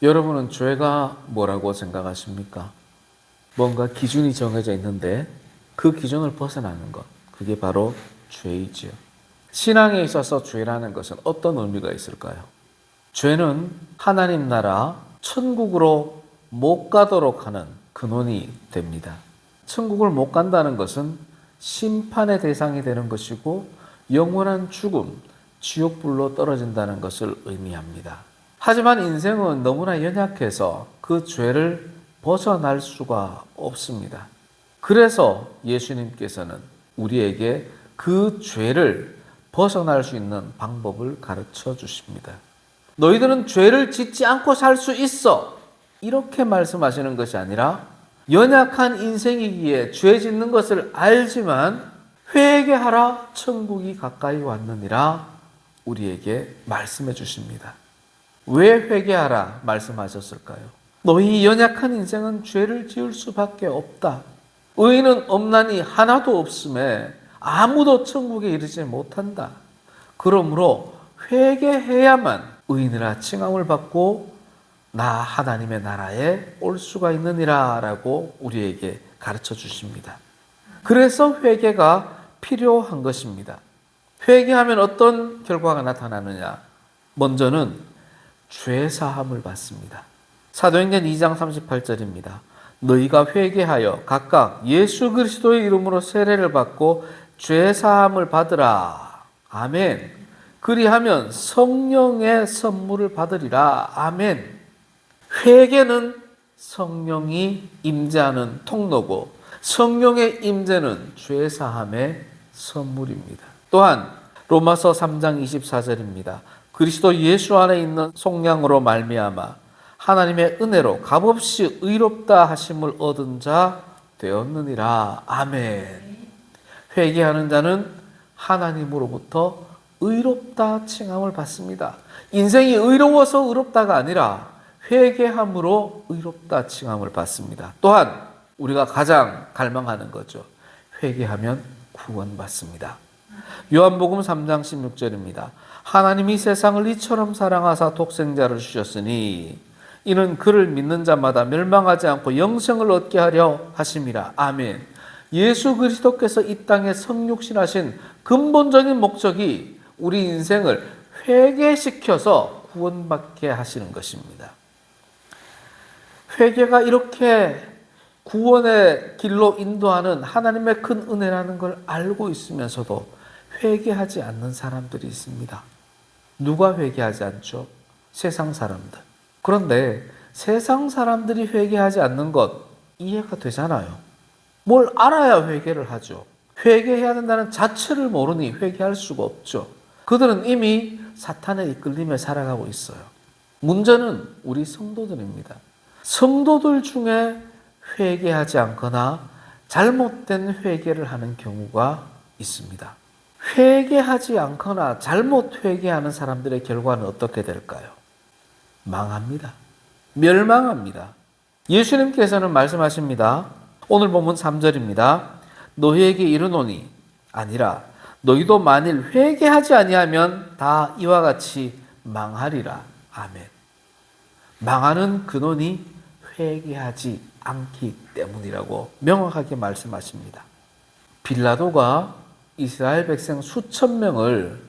여러분은 죄가 뭐라고 생각하십니까? 뭔가 기준이 정해져 있는데 그 기준을 벗어나는 것, 그게 바로 죄이지요. 신앙에 있어서 죄라는 것은 어떤 의미가 있을까요? 죄는 하나님 나라 천국으로 못 가도록 하는 근원이 됩니다. 천국을 못 간다는 것은 심판의 대상이 되는 것이고 영원한 죽음, 지옥불로 떨어진다는 것을 의미합니다. 하지만 인생은 너무나 연약해서 그 죄를 벗어날 수가 없습니다. 그래서 예수님께서는 우리에게 그 죄를 벗어날 수 있는 방법을 가르쳐 주십니다. 너희들은 죄를 짓지 않고 살 수 있어. 이렇게 말씀하시는 것이 아니라 연약한 인생이기에 죄 짓는 것을 알지만 회개하라 천국이 가까이 왔느니라 우리에게 말씀해 주십니다. 왜 회개하라 말씀하셨을까요? 너희 연약한 인생은 죄를 지을 수밖에 없다. 의인은 없나니 하나도 없음에 아무도 천국에 이르지 못한다. 그러므로 회개해야만 의인이라 칭함을 받고 나 하나님의 나라에 올 수가 있느니라 라고 우리에게 가르쳐 주십니다. 그래서 회개가 필요한 것입니다. 회개하면 어떤 결과가 나타나느냐? 먼저는 죄사함을 받습니다. 사도행전 2장 38절입니다. 너희가 회개하여 각각 예수 그리스도의 이름으로 세례를 받고 죄사함을 받으라. 아멘. 그리하면 성령의 선물을 받으리라. 아멘. 회개는 성령이 임재하는 통로고 성령의 임재는 죄사함의 선물입니다. 또한 로마서 3장 24절입니다. 그리스도 예수 안에 있는 속량으로 말미암아 하나님의 은혜로 값없이 의롭다 하심을 얻은 자 되었느니라. 아멘. 회개하는 자는 하나님으로부터 의롭다 칭함을 받습니다. 인생이 의로워서 의롭다가 아니라 회개함으로 의롭다 칭함을 받습니다. 또한 우리가 가장 갈망하는 거죠. 회개하면 구원받습니다. 요한복음 3장 16절입니다. 하나님이 세상을 이처럼 사랑하사 독생자를 주셨으니 이는 그를 믿는 자마다 멸망하지 않고 영생을 얻게 하려 하심이라. 아멘. 예수 그리스도께서 이 땅에 성육신하신 근본적인 목적이 우리 인생을 회개시켜서 구원받게 하시는 것입니다. 회개가 이렇게 구원의 길로 인도하는 하나님의 큰 은혜라는 걸 알고 있으면서도 회개하지 않는 사람들이 있습니다. 누가 회개하지 않죠? 세상 사람들. 그런데 세상 사람들이 회개하지 않는 것 이해가 되잖아요. 뭘 알아야 회개를 하죠. 회개해야 된다는 자체를 모르니 회개할 수가 없죠. 그들은 이미 사탄에 이끌리며 살아가고 있어요. 문제는 우리 성도들입니다. 성도들 중에 회개하지 않거나 잘못된 회개를 하는 경우가 있습니다. 회개하지 않거나 잘못 회개하는 사람들의 결과는 어떻게 될까요? 망합니다. 멸망합니다. 예수님께서는 말씀하십니다. 오늘 본문 3절입니다. 너희에게 이르노니 아니라 너희도 만일 회개하지 아니하면 다 이와 같이 망하리라. 아멘. 망하는 근원이 회개하지 않기 때문이라고 명확하게 말씀하십니다. 빌라도가 이스라엘 백성 수천 명을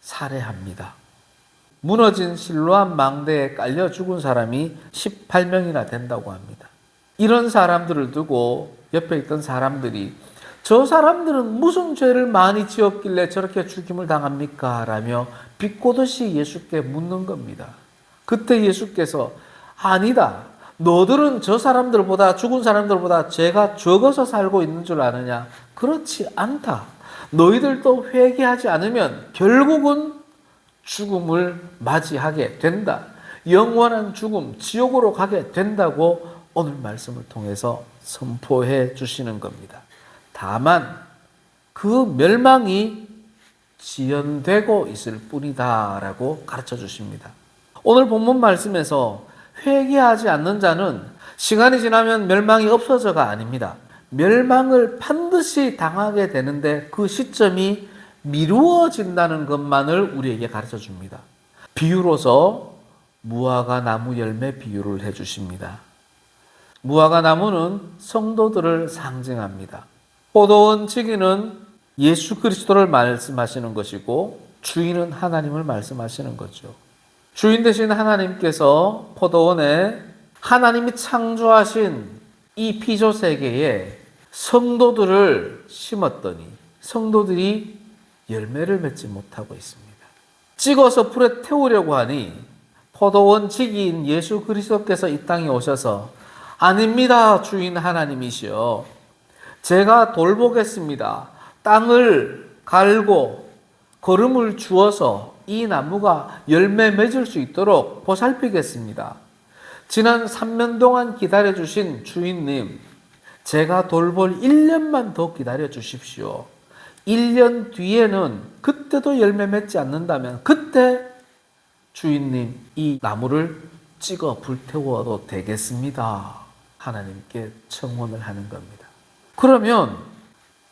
살해합니다. 무너진 실로암 망대에 깔려 죽은 사람이 18명이나 된다고 합니다. 이런 사람들을 두고 옆에 있던 사람들이 저 사람들은 무슨 죄를 많이 지었길래 저렇게 죽임을 당합니까? 라며 비꼬듯이 예수께 묻는 겁니다. 그때 예수께서 아니다. 너들은 저 사람들보다 죽은 사람들보다 죄가 적어서 살고 있는 줄 아느냐? 그렇지 않다. 너희들도 회개하지 않으면 결국은 죽음을 맞이하게 된다. 영원한 죽음, 지옥으로 가게 된다고 오늘 말씀을 통해서 선포해 주시는 겁니다. 다만 그 멸망이 지연되고 있을 뿐이다라고 가르쳐 주십니다. 오늘 본문 말씀에서 회개하지 않는 자는 시간이 지나면 멸망이 없어져가 아닙니다. 멸망을 반드시 당하게 되는데 그 시점이 미루어진다는 것만을 우리에게 가르쳐 줍니다. 비유로서 무화과 나무 열매 비유를 해주십니다. 무화과 나무는 성도들을 상징합니다. 포도원 지기는 예수 그리스도를 말씀하시는 것이고 주인은 하나님을 말씀하시는 거죠. 주인 되신 하나님께서 포도원에 하나님이 창조하신 이 피조 세계에 성도들을 심었더니 성도들이 열매를 맺지 못하고 있습니다. 찍어서 불에 태우려고 하니 포도원 지기인 예수 그리스도께서 이 땅에 오셔서 아닙니다, 주인 하나님이시여. 제가 돌보겠습니다. 땅을 갈고 거름을 주어서 이 나무가 열매 맺을 수 있도록 보살피겠습니다. 지난 3년 동안 기다려주신 주인님, 제가 돌볼 1년만 더 기다려 주십시오. 1년 뒤에는 그때도 열매 맺지 않는다면 그때 주인님 이 나무를 찍어 불태워도 되겠습니다. 하나님께 청혼을 하는 겁니다. 그러면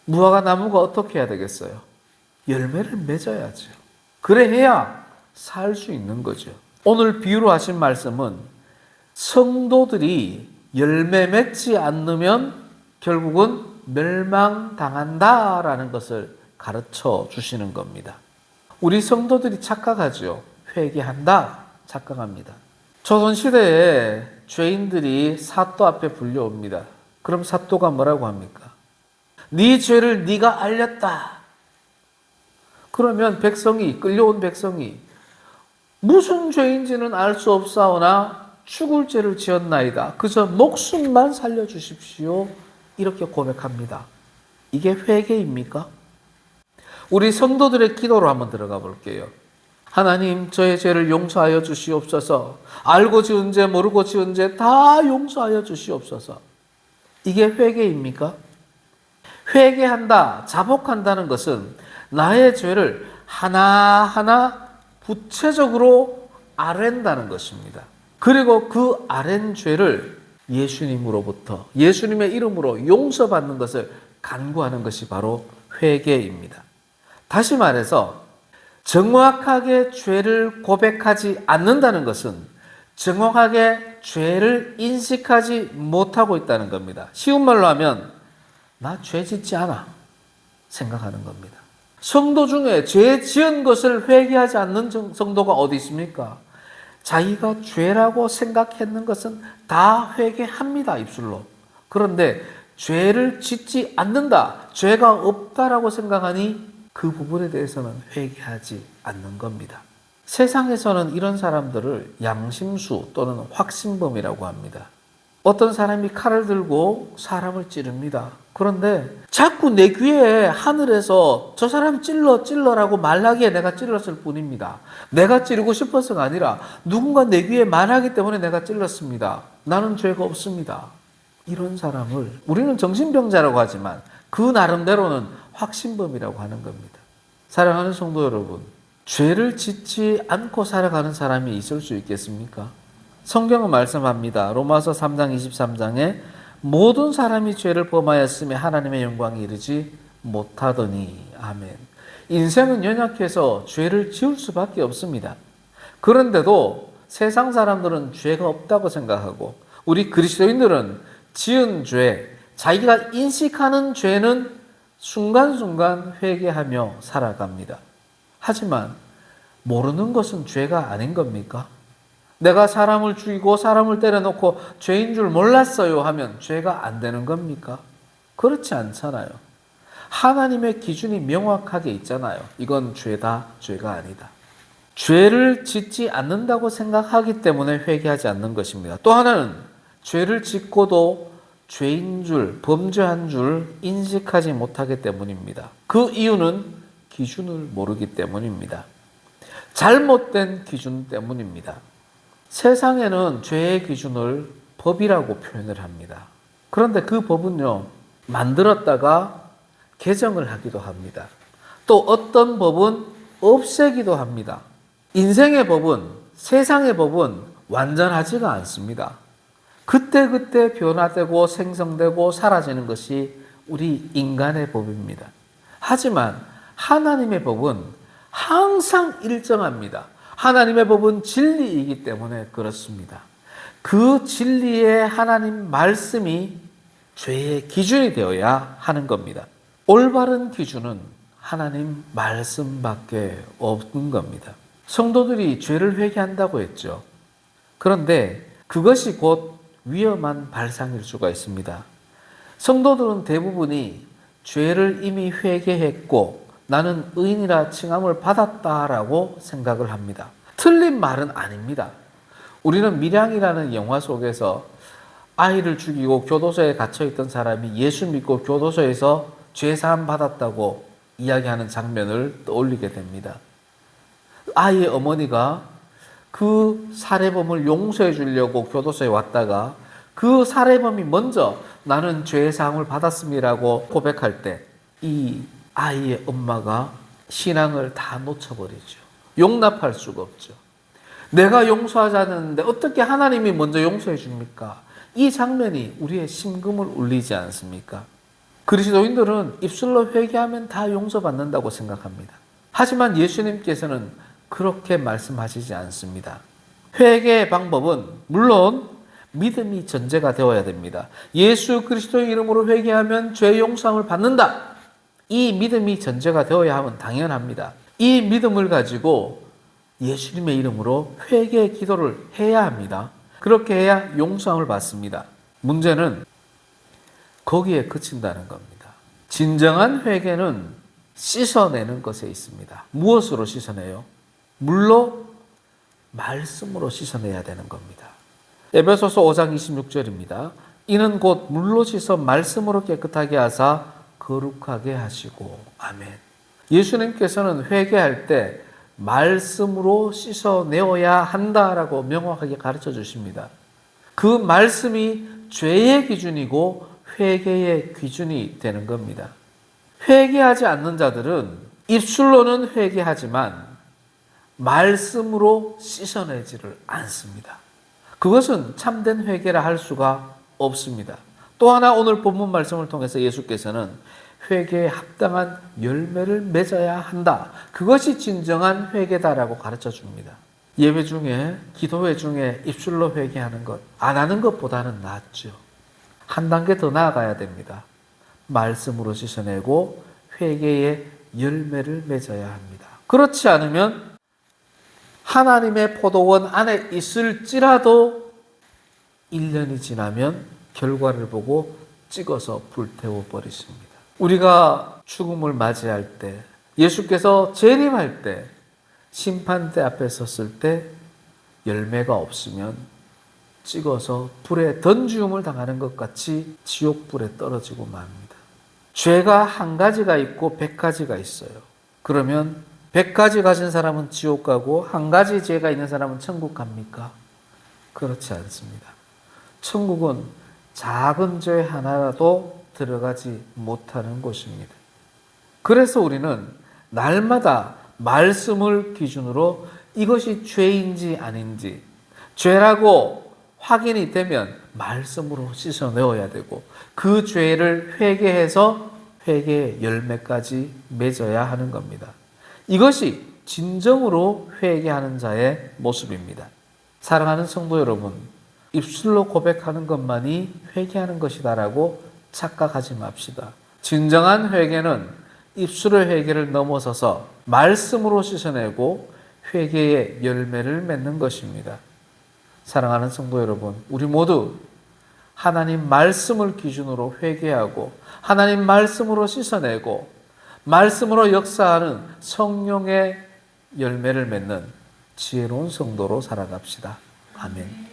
무화과 나무가 어떻게 해야 되겠어요? 열매를 맺어야죠. 그래야 살 수 있는 거죠. 오늘 비유로 하신 말씀은 성도들이 열매 맺지 않으면 결국은 멸망당한다라는 것을 가르쳐 주시는 겁니다. 우리 성도들이 착각하죠. 회개한다, 착각합니다. 조선시대에 죄인들이 사또 앞에 불려옵니다. 그럼 사또가 뭐라고 합니까? 네 죄를 네가 알렸다. 그러면 끌려온 백성이 무슨 죄인지는 알 수 없사오나 죽을 죄를 지었나이다. 그저 목숨만 살려주십시오. 이렇게 고백합니다. 이게 회개입니까? 우리 성도들의 기도로 한번 들어가 볼게요. 하나님, 저의 죄를 용서하여 주시옵소서. 알고 지은 죄, 모르고 지은 죄 다 용서하여 주시옵소서. 이게 회개입니까? 회개한다, 자복한다는 것은 나의 죄를 하나하나 구체적으로 아랜다는 것입니다. 그리고 그 아랜 죄를 예수님으로부터 예수님의 이름으로 용서받는 것을 간구하는 것이 바로 회개입니다. 다시 말해서 정확하게 죄를 고백하지 않는다는 것은 정확하게 죄를 인식하지 못하고 있다는 겁니다. 쉬운 말로 하면 나 죄 짓지 않아 생각하는 겁니다. 성도 중에 죄 지은 것을 회개하지 않는 성도가 어디 있습니까? 자기가 죄라고 생각했는 것은 다 회개합니다, 입술로. 그런데 죄를 짓지 않는다, 죄가 없다라고 생각하니 그 부분에 대해서는 회개하지 않는 겁니다. 세상에서는 이런 사람들을 양심수 또는 확신범이라고 합니다. 어떤 사람이 칼을 들고 사람을 찌릅니다. 그런데 자꾸 내 귀에 하늘에서 저 사람 찔러라고 말하기에 내가 찔렀을 뿐입니다. 내가 찌르고 싶어서가 아니라 누군가 내 귀에 말하기 때문에 내가 찔렀습니다. 나는 죄가 없습니다. 이런 사람을 우리는 정신병자라고 하지만 그 나름대로는 확신범이라고 하는 겁니다. 사랑하는 성도 여러분, 죄를 짓지 않고 살아가는 사람이 있을 수 있겠습니까? 성경은 말씀합니다. 로마서 3장 23장에 모든 사람이 죄를 범하였으며 하나님의 영광에 이르지 못하더니. 아멘. 인생은 연약해서 죄를 지을 수밖에 없습니다. 그런데도 세상 사람들은 죄가 없다고 생각하고 우리 그리스도인들은 지은 죄, 자기가 인식하는 죄는 순간순간 회개하며 살아갑니다. 하지만 모르는 것은 죄가 아닌 겁니까? 내가 사람을 죽이고 사람을 때려놓고 죄인 줄 몰랐어요 하면 죄가 안 되는 겁니까? 그렇지 않잖아요. 하나님의 기준이 명확하게 있잖아요. 이건 죄다, 죄가 아니다. 죄를 짓지 않는다고 생각하기 때문에 회개하지 않는 것입니다. 또 하나는 죄를 짓고도 죄인 줄, 범죄한 줄 인식하지 못하기 때문입니다. 그 이유는 기준을 모르기 때문입니다. 잘못된 기준 때문입니다. 세상에는 죄의 기준을 법이라고 표현을 합니다. 그런데 그 법은요, 만들었다가 개정을 하기도 합니다. 또 어떤 법은 없애기도 합니다. 인생의 법은, 세상의 법은 완전하지가 않습니다. 그때그때 변화되고 생성되고 사라지는 것이 우리 인간의 법입니다. 하지만 하나님의 법은 항상 일정합니다. 하나님의 법은 진리이기 때문에 그렇습니다. 그 진리의 하나님 말씀이 죄의 기준이 되어야 하는 겁니다. 올바른 기준은 하나님 말씀밖에 없는 겁니다. 성도들이 죄를 회개한다고 했죠. 그런데 그것이 곧 위험한 발상일 수가 있습니다. 성도들은 대부분이 죄를 이미 회개했고 나는 의인이라 칭함을 받았다라고 생각을 합니다. 틀린 말은 아닙니다. 우리는 밀양이라는 영화 속에서 아이를 죽이고 교도소에 갇혀있던 사람이 예수 믿고 교도소에서 죄사함 받았다고 이야기하는 장면을 떠올리게 됩니다. 아이의 어머니가 그 살해범을 용서해 주려고 교도소에 왔다가 그 살해범이 먼저 나는 죄사함을 받았음이라고 고백할 때 이 아이의 엄마가 신앙을 다 놓쳐버리죠. 용납할 수가 없죠. 내가 용서하지 않았는데 어떻게 하나님이 먼저 용서해 줍니까? 이 장면이 우리의 심금을 울리지 않습니까? 그리스도인들은 입술로 회개하면 다 용서받는다고 생각합니다. 하지만 예수님께서는 그렇게 말씀하시지 않습니다. 회개의 방법은 물론 믿음이 전제가 되어야 됩니다. 예수 그리스도의 이름으로 회개하면 죄 용서함을 받는다. 이 믿음이 전제가 되어야 하면 당연합니다. 이 믿음을 가지고 예수님의 이름으로 회개의 기도를 해야 합니다. 그렇게 해야 용서함을 받습니다. 문제는 거기에 그친다는 겁니다. 진정한 회개는 씻어내는 것에 있습니다. 무엇으로 씻어내요? 물로, 말씀으로 씻어내야 되는 겁니다. 에베소서 5장 26절입니다. 이는 곧 물로 씻어 말씀으로 깨끗하게 하사 거룩하게 하시고. 아멘. 예수님께서는 회개할 때 말씀으로 씻어내어야 한다라고 명확하게 가르쳐 주십니다. 그 말씀이 죄의 기준이고 회개의 기준이 되는 겁니다. 회개하지 않는 자들은 입술로는 회개하지만 말씀으로 씻어내지를 않습니다. 그것은 참된 회개라 할 수가 없습니다. 또 하나 오늘 본문 말씀을 통해서 예수께서는 회개에 합당한 열매를 맺어야 한다. 그것이 진정한 회개다라고 가르쳐 줍니다. 예배 중에, 기도회 중에 입술로 회개하는 것, 안 하는 것보다는 낫죠. 한 단계 더 나아가야 됩니다. 말씀으로 씻어내고 회개의 열매를 맺어야 합니다. 그렇지 않으면 하나님의 포도원 안에 있을지라도 1년이 지나면 결과를 보고 찍어서 불태워 버리십니다. 우리가 죽음을 맞이할 때, 예수께서 재림할 때, 심판대 앞에 섰을 때 열매가 없으면 찍어서 불에 던지움을 당하는 것 같이 지옥불에 떨어지고 맙니다. 죄가 한 가지가 있고 100가지가 있어요. 그러면 100가지 가진 사람은 지옥 가고 한 가지 죄가 있는 사람은 천국 갑니까? 그렇지 않습니다. 천국은 작은 죄 하나라도 들어가지 못하는 곳입니다. 그래서 우리는 날마다 말씀을 기준으로 이것이 죄인지 아닌지, 죄라고 확인이 되면 말씀으로 씻어내어야 되고 그 죄를 회개해서 회개의 열매까지 맺어야 하는 겁니다. 이것이 진정으로 회개하는 자의 모습입니다. 사랑하는 성도 여러분, 입술로 고백하는 것만이 회개하는 것이다라고 착각하지 맙시다. 진정한 회개는 입술의 회개를 넘어서서 말씀으로 씻어내고 회개의 열매를 맺는 것입니다. 사랑하는 성도 여러분, 우리 모두 하나님 말씀을 기준으로 회개하고 하나님 말씀으로 씻어내고 말씀으로 역사하는 성령의 열매를 맺는 지혜로운 성도로 살아갑시다. 아멘.